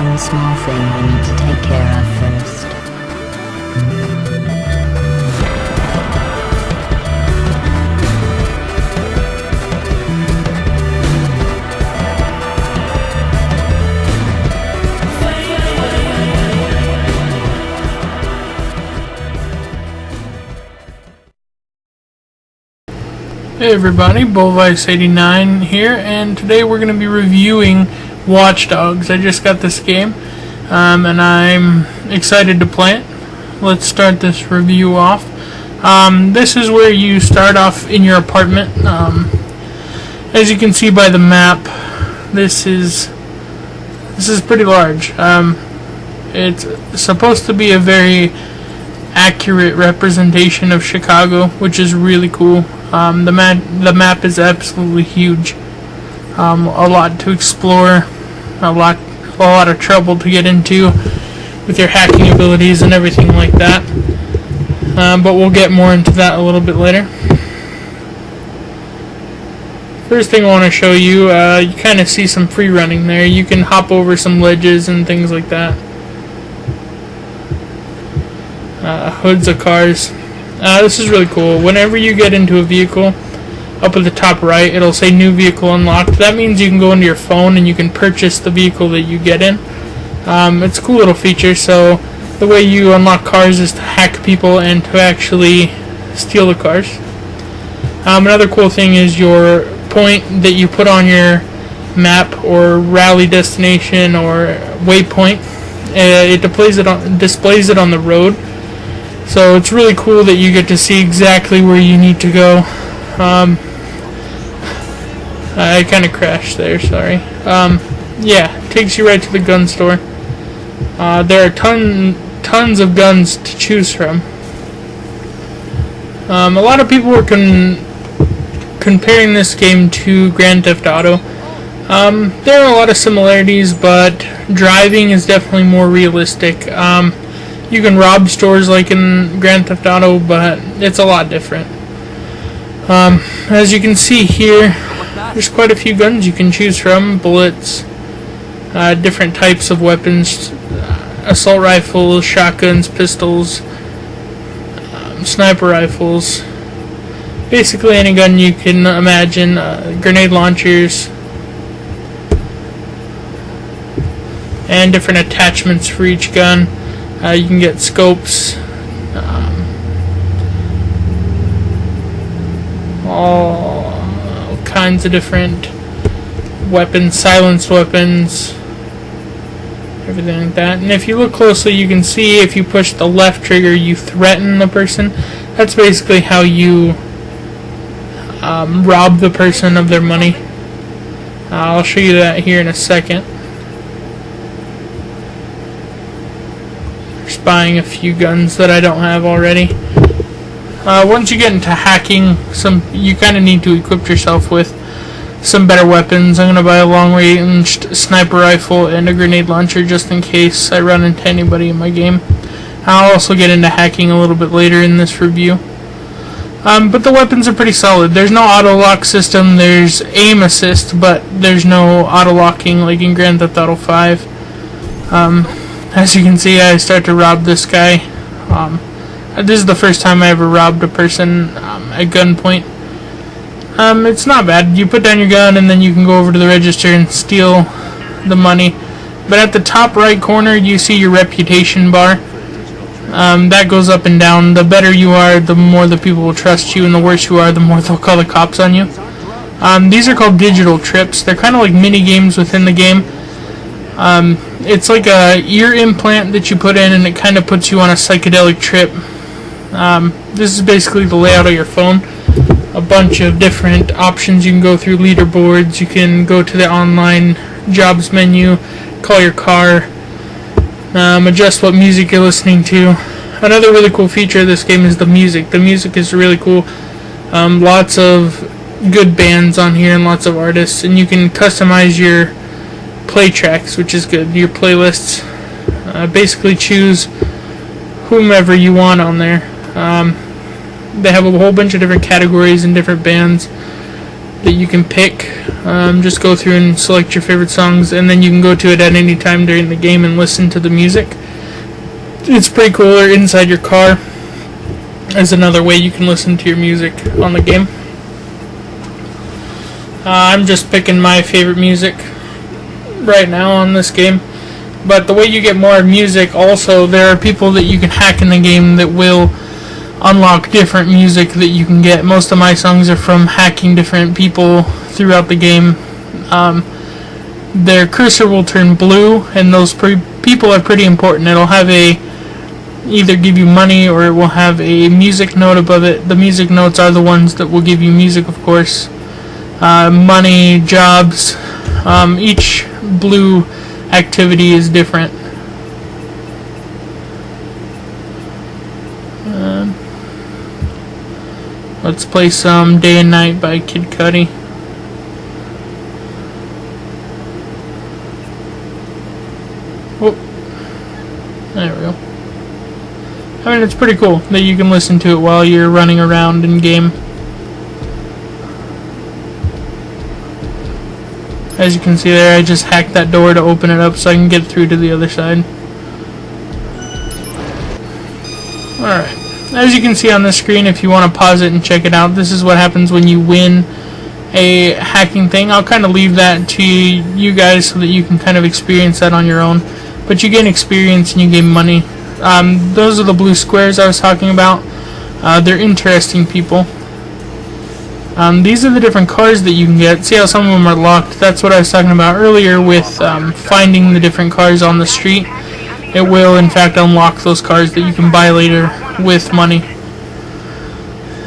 one small thing we need to take care of first. Hey everybody, Bullvice89 here, and today we're going to be reviewing Watch Dogs. I just got this game, and I'm excited to play it. Let's start this review off. This is where you start off in your apartment. As you can see by the map, this is pretty large. It's supposed to be a very accurate representation of Chicago, which is really cool. The map is absolutely huge. A lot to explore, a lot of trouble to get into with your hacking abilities and everything like that. But we'll get more into that a little bit later. First thing I want to show you, you kind of see some free running there. You can hop over some ledges and things like that. Hoods of cars. This is really cool. Whenever you get into a vehicle, up at the top right, it'll say new vehicle unlocked. That means you can go into your phone and you can purchase the vehicle that you get in. It's a cool little feature. So the way you unlock cars is to hack people and to actually steal the cars. Another cool thing is your point that you put on your map or rally destination or waypoint. It displays it on the road. So it's really cool that you get to see exactly where you need to go. I kind of crashed there, sorry. Yeah, it takes you right to the gun store. There are tons of guns to choose from. A lot of people were comparing this game to Grand Theft Auto. There are a lot of similarities, but driving is definitely more realistic. You can rob stores like in Grand Theft Auto, but it's a lot different. As you can see here, there's quite a few guns you can choose from. Bullets, different types of weapons, assault rifles, shotguns, pistols, sniper rifles. Basically any gun you can imagine. Grenade launchers, and different attachments for each gun. You can get scopes, all kinds of different weapons, silenced weapons, everything like that. And if you look closely, you can see if you push the left trigger, you threaten the person. That's basically how you rob the person of their money. I'll show you that here in a second. Buying a few guns that I don't have already. Once you get into hacking, you kind of need to equip yourself with some better weapons. I'm going to buy a long-range sniper rifle and a grenade launcher just in case I run into anybody in my game. I'll also get into hacking a little bit later in this review. But the weapons are pretty solid. There's no auto-lock system. There's aim assist, but there's no auto-locking like in Grand Theft Auto 5. As you can see, I start to rob this guy. This is the first time I ever robbed a person at gunpoint. It's not bad. You put down your gun and then you can go over to the register and steal the money. But at the top right corner, you see your reputation bar. That goes up and down. The better you are, the more the people will trust you, and the worse you are, the more they'll call the cops on you. These are called digital trips. They're kind of like mini games within the game. It's like a ear implant that you put in, and it kind of puts you on a psychedelic trip. This is basically the layout of your phone. A bunch of different options you can go through, leaderboards. You can go to the online jobs menu, call your car, adjust what music you're listening to. Another really cool feature of this game is the music. The music is really cool. Lots of good bands on here and lots of artists, and you can customize your play tracks, which is good. Your playlists, basically choose whomever you want on there. They have a whole bunch of different categories and different bands. that you can pick. Just go through and select your favorite songs, and then you can go to it at any time during the game and listen to the music. It's pretty cool. Or inside your car is another way you can listen to your music on the game. I'm just picking my favorite music right now on this game. But the way you get more music, also, there are people that you can hack in the game that will unlock different music that you can get. Most of my songs are from hacking different people throughout the game. Their cursor will turn blue, and those people are pretty important. It'll have either give you money, or it will have a music note above it. The music notes are the ones that will give you music, of course. Money, jobs. Each blue activity is different. Let's play some Day and Night by Kid Cudi. Whoop. There we go. I mean, it's pretty cool that you can listen to it while you're running around in game. As you can see there, I just hacked that door to open it up so I can get through to the other side. Alright. As you can see on the screen, if you want to pause it and check it out, this is what happens when you win a hacking thing. I'll kind of leave that to you guys so that you can kind of experience that on your own. But you gain experience and you gain money. Those are the blue squares I was talking about. They're interesting people. These are the different cars that you can get. See how some of them are locked? That's what I was talking about earlier with finding the different cars on the street. It will, in fact, unlock those cars that you can buy later with money.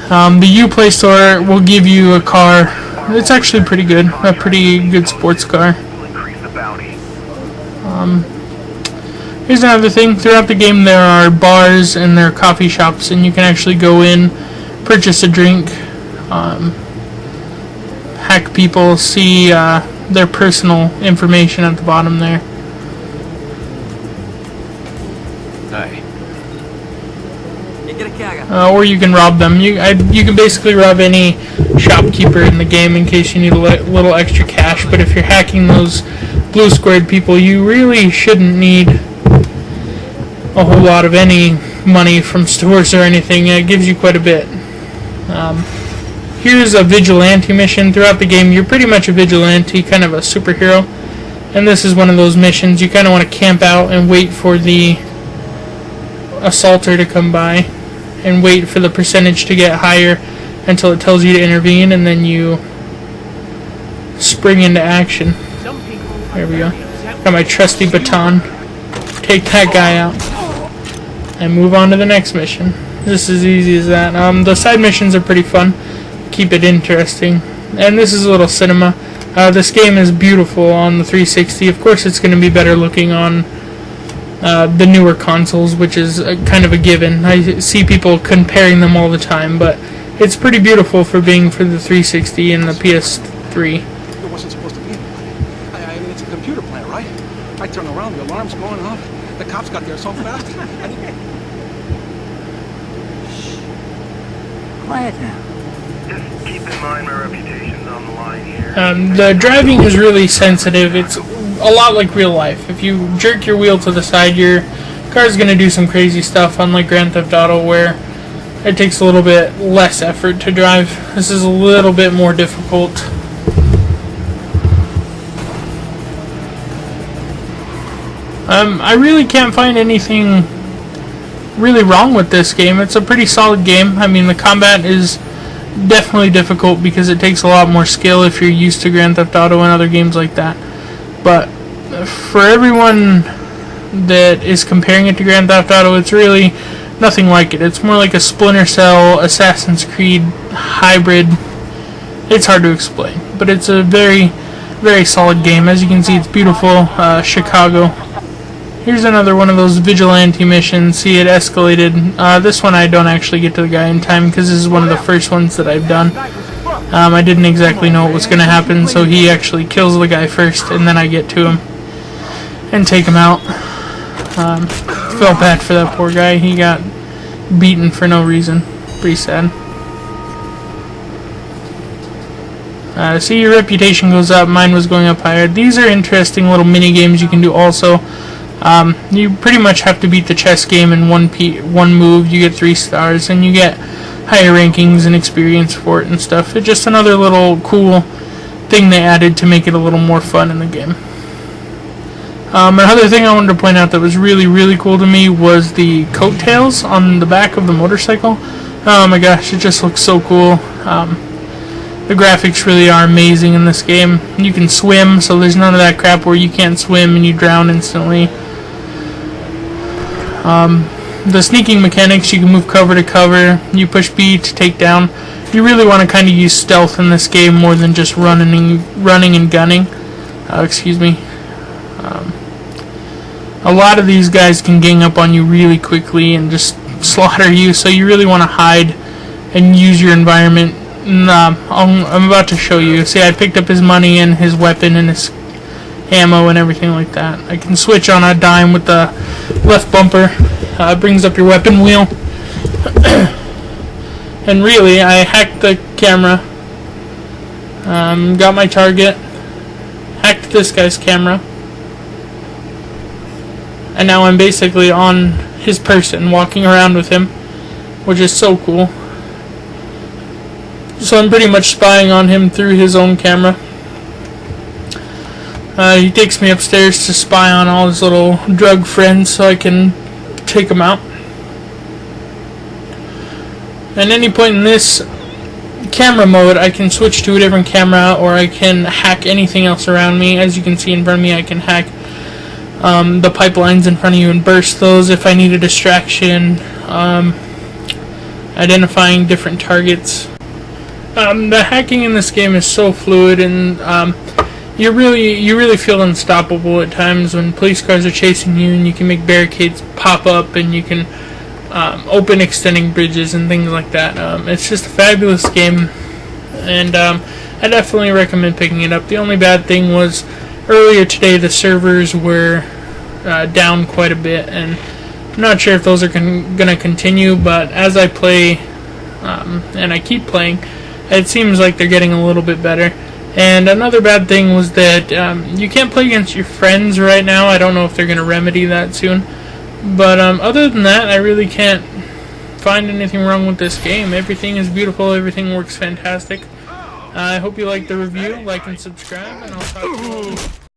The Uplay store will give you a car. It's actually pretty good. A pretty good sports car. Here's another thing. Throughout the game there are bars and there are coffee shops, and you can actually go in, purchase a drink, hack people, see their personal information at the bottom there. Or you can rob them. You can basically rob any shopkeeper in the game in case you need a little extra cash. But if you're hacking those blue squared people, you really shouldn't need a whole lot of any money from stores or anything. It gives you quite a bit. Here's a vigilante mission. Throughout the game, you're pretty much a vigilante, kind of a superhero. And this is one of those missions. You kind of want to camp out and wait for the assaulter to come by, and wait for the percentage to get higher until it tells you to intervene, and then you spring into action. There we go. Got my trusty baton. Take that guy out and move on to the next mission. Just as easy as that. The side missions are pretty fun. Keep it interesting. And this is a little cinema. This game is beautiful on the 360. Of course, it's going to be better looking on the newer consoles, which is kind of a given. I see people comparing them all the time, but it's pretty beautiful for being for the 360 and the PS3. It wasn't supposed to be anybody. I mean, it's a computer plant, right? I turn around, the alarm's going off. The cops got there so fast. Quiet now. Just keep in mind my reputation's on the line here. The driving is really sensitive. It's a lot like real life. If you jerk your wheel to the side, your car's going to do some crazy stuff, unlike Grand Theft Auto, where it takes a little bit less effort to drive. This is a little bit more difficult. I really can't find anything really wrong with this game. It's a pretty solid game. I mean, the combat is definitely difficult because it takes a lot more skill if you're used to Grand Theft Auto and other games like that. But for everyone that is comparing it to Grand Theft Auto, it's really nothing like it. It's more like a Splinter Cell, Assassin's Creed hybrid. It's hard to explain, but it's a very, very solid game. As you can see, it's beautiful. Chicago. Here's another one of those vigilante missions. See, it escalated. This one I don't actually get to the guy in time because this is one of the first ones that I've done. I didn't exactly know what was going to happen, so he actually kills the guy first, and then I get to him and take him out. Felt bad for that poor guy. He got beaten for no reason. Pretty sad. See, your reputation goes up. Mine was going up higher. These are interesting little mini games you can do also. You pretty much have to beat the chess game in one move. You get 3 stars, and you get higher rankings and experience for it and stuff. It's just another little cool thing they added to make it a little more fun in the game. Another thing I wanted to point out that was really cool to me was the coattails on the back of the motorcycle. Oh my gosh, it just looks so cool. The graphics really are amazing in this game. You can swim, so there's none of that crap where you can't swim and you drown instantly. The sneaking mechanics, you can move cover to cover, you push B to take down. You really want to kind of use stealth in this game more than just running and gunning. Excuse me. A lot of these guys can gang up on you really quickly and just slaughter you, so you really want to hide and use your environment. And, I'm about to show you. See, I picked up his money and his weapon and his ammo and everything like that. I can switch on a dime with the left bumper. It brings up your weapon wheel. And really, I hacked the camera. Got my target. Hacked this guy's camera. And now I'm basically on his person, walking around with him, which is so cool. So I'm pretty much spying on him through his own camera. He takes me upstairs to spy on all his little drug friends so I can take them out. At any point in this camera mode, I can switch to a different camera, or I can hack anything else around me. As you can see in front of me, I can hack the pipelines in front of you and burst those if I need a distraction. Identifying different targets. The hacking in this game is so fluid, and you really feel unstoppable at times when police cars are chasing you, and you can make barricades pop up, and you can open extending bridges and things like that. It's just a fabulous game, and I definitely recommend picking it up. The only bad thing was earlier today the servers were down quite a bit, and I'm not sure if those are going to continue, but as I play and I keep playing, it seems like they're getting a little bit better. And another bad thing was that you can't play against your friends right now. I don't know if they're going to remedy that soon. But other than that, I really can't find anything wrong with this game. Everything is beautiful. Everything works fantastic. I hope you like the review. Like and subscribe, and I'll talk to you later.